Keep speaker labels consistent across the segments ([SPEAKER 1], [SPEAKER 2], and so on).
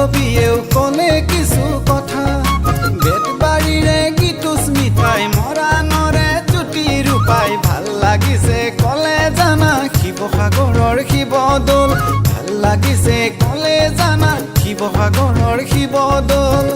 [SPEAKER 1] বান্ধৱীয়েও ক'লে কিছু কথা বেতবাৰীৰে গীতুচ মিঠাই মৰাণৰে জ্যোতি ৰূপাই ভাল লাগিছে ক'লে জানা শিৱসাগৰৰ শিৱদৌল ভাল লাগিছে ক'লে জানা শিৱসাগৰৰ শিৱদৌল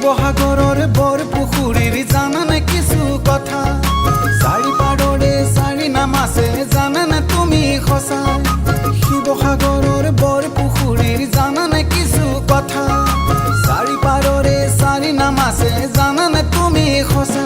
[SPEAKER 1] শিৱসাগৰৰ বৰপুখুৰীৰ জানানে কিছু কথা চাৰিপাৰৰে চাৰি নাম আছে জানানে তুমি সঁচা শিৱসাগৰৰ বৰপুখুৰীৰ জানানে কিছু কথা চাৰিপাৰৰে চাৰি নাম আছে জানানে তুমি সঁচা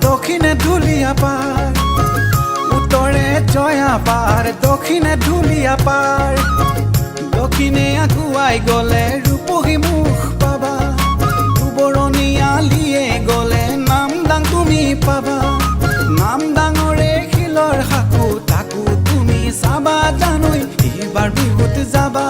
[SPEAKER 1] দক্ষিণে ঢুলীয়া পাৰ উত্তৰে জয়া পাৰ দক্ষিণে ঢুলীয়া পাৰ দক্ষিণে আগুৱাই গ'লে ৰূপহী মুখ পাবা দুবৰণী আলিয়ে গ'লে নামদাং তুমি পাবা নামদাঙৰে শিলৰ সাঁকো তাকো তুমি চাবা জানৈ এইবাৰ বিহুত যাবা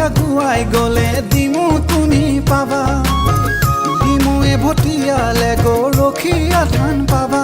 [SPEAKER 1] আগুৱাই গ'লে ডিমু তুমি পাবা ডিমুৱে ভটিয়ালে গৰখীয়া ধান পাবা